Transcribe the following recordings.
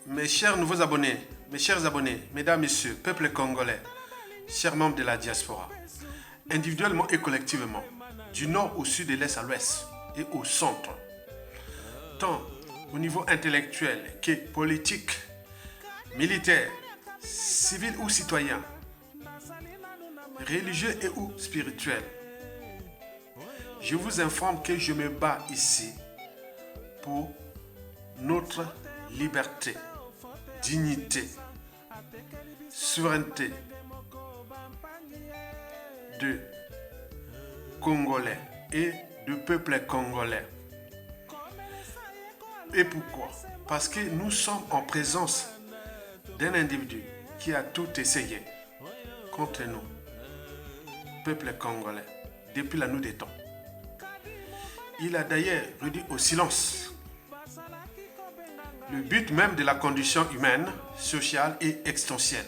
Mes chers nouveaux abonnés, mes chers abonnés, mesdames, messieurs, peuple congolais, chers membres de la diaspora, individuellement et collectivement, du nord au sud, de l'est à l'ouest et au centre, tant au niveau intellectuel que politique, militaire, civil ou citoyen, religieux et ou spirituel. Je vous informe que je me bats ici pour notre liberté, dignité, souveraineté de Congolais et de peuple congolais. Et pourquoi? Parce que nous sommes en présence d'un individu qui a tout essayé contre nous, peuple congolais, depuis la nuit des temps. Il a d'ailleurs réduit au silence le but même de la condition humaine, sociale et existentielle.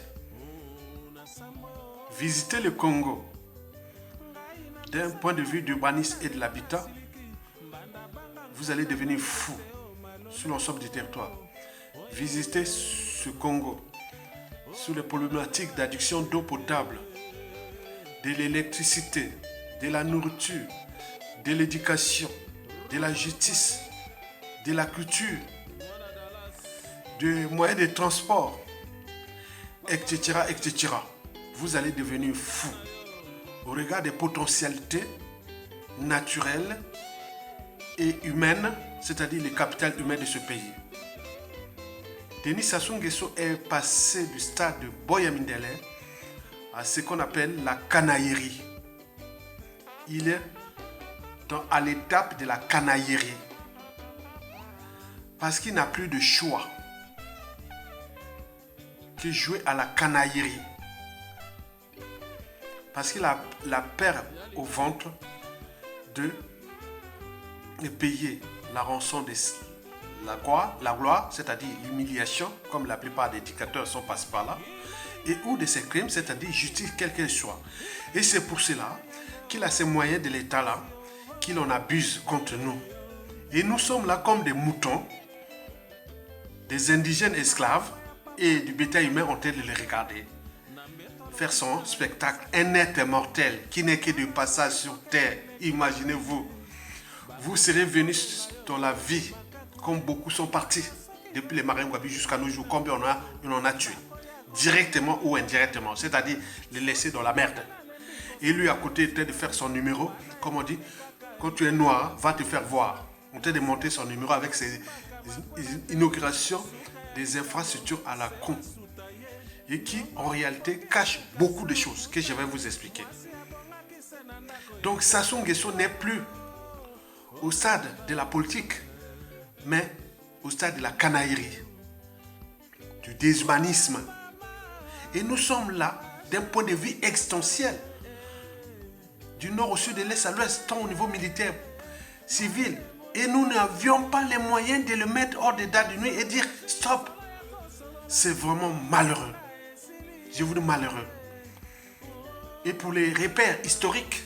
Visiter le Congo d'un point de vue d'urbanisme et de l'habitat, vous allez devenir fou sur l'ensemble du territoire. Visitez ce Congo sur les problématiques d'adduction d'eau potable, de l'électricité, de la nourriture, de l'éducation, de la justice, de la culture, des moyens de transport, etc., etc. Vous allez devenir fou au regard des potentialités naturelles et humaines, c'est-à-dire le capital humain de ce pays. Denis Sassou Nguesso est passé du stade de Boya Mindele à ce qu'on appelle la canaillerie. Il est à l'étape de la canaillerie parce qu'il n'a plus de choix que jouer à la canaillerie, parce qu'il a la peur au ventre de payer la rançon de la gloire, c'est-à-dire l'humiliation, comme la plupart des dictateurs sont passés par là, et ou de ses crimes, c'est-à-dire justice quelle qu'elle soit. Et c'est pour cela qu'il a ces moyens de l'État là, qu'il en abuse contre nous. Et nous sommes là comme des moutons, des indigènes esclaves, et du bétail humain ont été de les regarder faire son spectacle. Un être mortel qui n'est que de passage sur terre. Imaginez-vous, vous serez venus dans la vie comme beaucoup sont partis depuis les marins Wabi jusqu'à nos jours. Combien on en a tué, directement ou indirectement, c'est-à-dire les laisser dans la merde. Et lui à côté était de faire son numéro, comme on dit, quand tu es noir, va te faire voir. On était de monter son numéro avec ses inaugurations des infrastructures à la con et qui en réalité cachent beaucoup de choses que je vais vous expliquer. Donc Sassou Nguesso n'est plus au stade de la politique, mais au stade de la canaillerie, du déshumanisme. Et nous sommes là d'un point de vue existentiel, du nord au sud, de l'est à l'ouest, tant au niveau militaire, civil. Et nous n'avions pas les moyens de le mettre hors d'état de nuit et dire stop. C'est vraiment malheureux. Je vous dis malheureux. Et pour les repères historiques,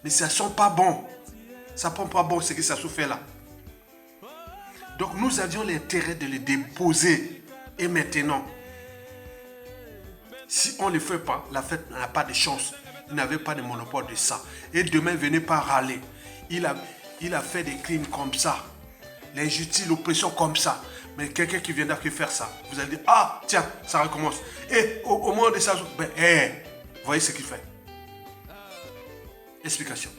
mais ça ne sent pas bon. Ça ne sent pas bon ce que ça se fait là. Donc nous avions l'intérêt de le déposer. Et maintenant, si on ne le fait pas, la fête n'a pas de chance. Il n'avait pas de monopole de ça. Et demain, venez pas râler. Il a fait des crimes comme ça. L'injustice, l'oppression comme ça. Mais quelqu'un qui viendra que faire ça, vous allez dire, ah, tiens, ça recommence. Et au moment de ça, ben, voyez ce qu'il fait. Explication.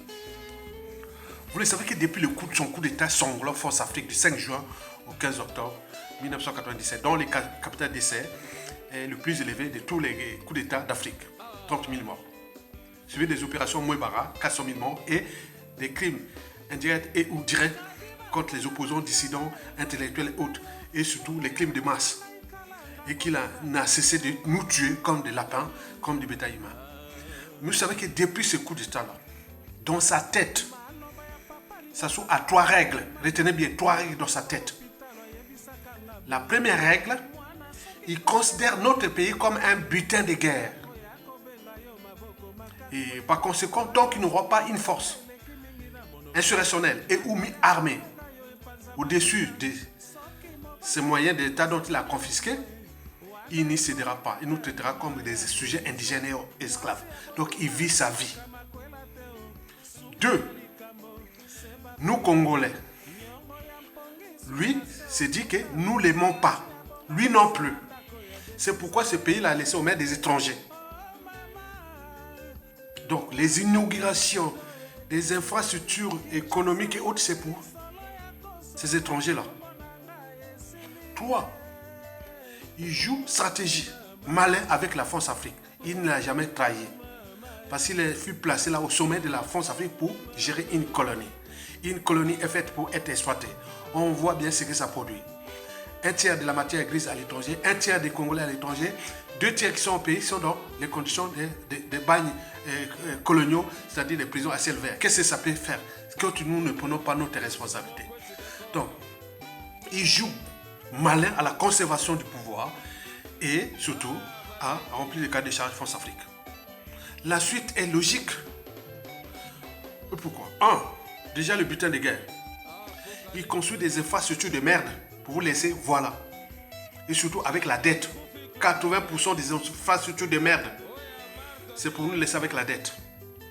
Vous le savez que depuis son coup d'état sanglant Force Afrique du 5 juin au 15 octobre 1997, dont le capital décès est le plus élevé de tous les coups d'état d'Afrique, 30 000 morts. Suivi des opérations Mouebara, 400 000 morts et des crimes indirects et ou directs contre les opposants, dissidents, intellectuels et autres, et surtout les crimes de masse, et qu'il n'a cessé de nous tuer comme des lapins, comme des bétail humain. Vous savez que depuis ce coup d'état-là, dans sa tête, ça soit à 3 règles, retenez bien 3 règles dans sa tête. La première règle, il considère notre pays comme un butin de guerre. Et par conséquent, tant qu'il n'aura pas une force insurrectionnelle et ou armée au-dessus de ces moyens de l'État dont il a confisqué, il n'y cédera pas. Il nous traitera comme des sujets indigènes et esclaves. Donc il vit sa vie. 2. Nous Congolais, lui s'est dit que nous ne l'aimons pas. Lui non plus. C'est pourquoi ce pays l'a laissé aux mains des étrangers. Donc les inaugurations des infrastructures économiques et autres, c'est pour ces étrangers-là. 3. Il joue stratégie, malin avec la France-Afrique. Il ne l'a jamais trahi. Parce qu'il fut placé là au sommet de la France-Afrique pour gérer une colonie. Une colonie est faite pour être exploitée. On voit bien ce que ça produit. Un tiers de la matière grise à l'étranger, un tiers des Congolais à l'étranger, 2 tiers qui sont au pays sont dans les conditions des bagnes coloniaux, c'est-à-dire des prisons à ciel ouvert. Qu'est-ce que ça peut faire que nous ne prenons pas notre responsabilité? Donc, il joue malin à la conservation du pouvoir et surtout à remplir le cahier de charge France-Afrique. La suite est logique. Pourquoi? 1. Déjà le butin de guerre. Il construit des infrastructures de merde pour vous laisser, voilà. Et surtout avec la dette. 80% des infrastructures de merde, c'est pour nous laisser avec la dette.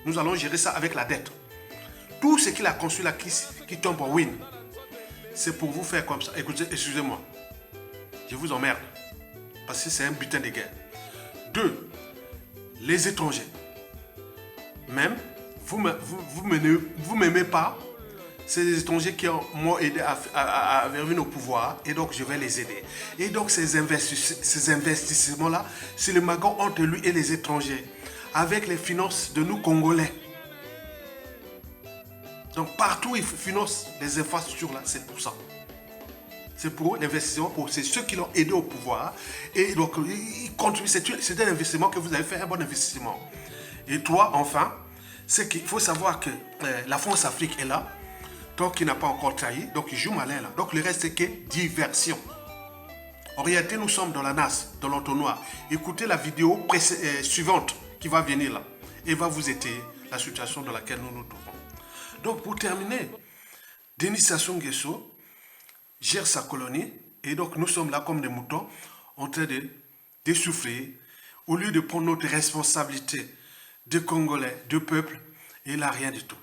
Nous allons gérer ça avec la dette. Tout ce qu'il a construit là qui tombe en win, c'est pour vous faire comme ça. Écoutez, excusez-moi. Je vous emmerde. Parce que c'est un butin de guerre. 2. Les étrangers. Même, vous ne m'aimez pas. C'est des étrangers qui m'ont aidé à venir au pouvoir. Et donc, je vais les aider. Et donc, ces investissements-là, c'est le magot entre lui et les étrangers. Avec les finances de nous, Congolais. Donc, partout, il finance les infrastructures là. C'est pour ça. C'est pour l'investissement, c'est ceux qui l'ont aidé au pouvoir. Et donc, ils contribuent. C'est un investissement que vous avez fait, un bon investissement. Et toi, enfin, c'est qu'il faut savoir que la France-Afrique est là. Donc, il n'a pas encore trahi. Donc, il joue malin là. Donc, le reste, c'est que diversion. En réalité, nous sommes dans la nasse, dans l'entonnoir. Écoutez la vidéo suivante qui va venir là. Et va vous étayer la situation dans laquelle nous nous trouvons. Donc, pour terminer, Denis Sassou Nguesso gère sa colonie. Et donc, nous sommes là comme des moutons en train de souffrir. Au lieu de prendre notre responsabilité de Congolais, de peuple, il n'a rien du tout.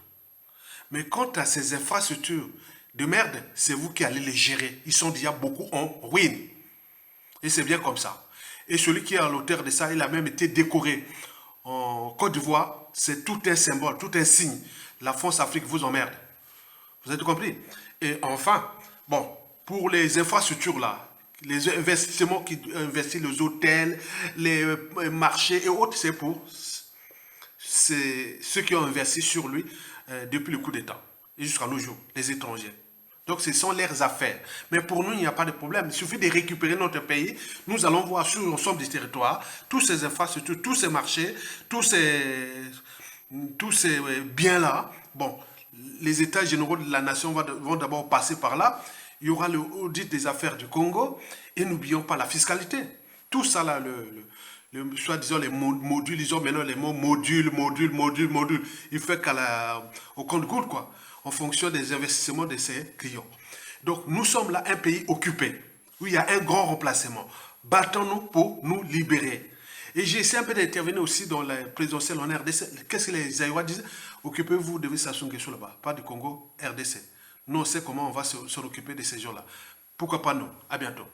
Mais quant à ces infrastructures de merde, c'est vous qui allez les gérer. Ils sont déjà beaucoup en ruine. Et c'est bien comme ça. Et celui qui est à l'auteur de ça, il a même été décoré en Côte d'Ivoire. C'est tout un symbole, tout un signe. La France-Afrique vous emmerde. Vous avez compris? Et enfin, bon, pour les infrastructures là, les investissements qui investissent les hôtels, les marchés et autres, c'est pour ceux qui ont investi sur lui depuis le coup d'État et jusqu'à nos jours, les étrangers. Donc ce sont leurs affaires. Mais pour nous, il n'y a pas de problème. Il suffit de récupérer notre pays. Nous allons voir sur l'ensemble du territoire tous ces infrastructures, tous ces marchés, tous ces biens-là. Bon, les États généraux de la nation vont d'abord passer par là. Il y aura le audit des affaires du Congo. Et n'oublions pas la fiscalité. Tout ça là, soi-disant les modules, ils ont maintenant les mots module. Il fait au compte-gouttes, quoi, en fonction des investissements de ses clients. Donc, nous sommes là un pays occupé, où il y a un grand remplacement. Battons-nous pour nous libérer. Et j'ai essayé un peu d'intervenir aussi dans la présidentielle en RDC. Qu'est-ce que les Aïwa disent? Occupez-vous de Sassou Nguesso là-bas, pas du Congo, RDC. Nous, on sait comment on va s'en occuper de ces gens-là. Pourquoi pas nous? À bientôt.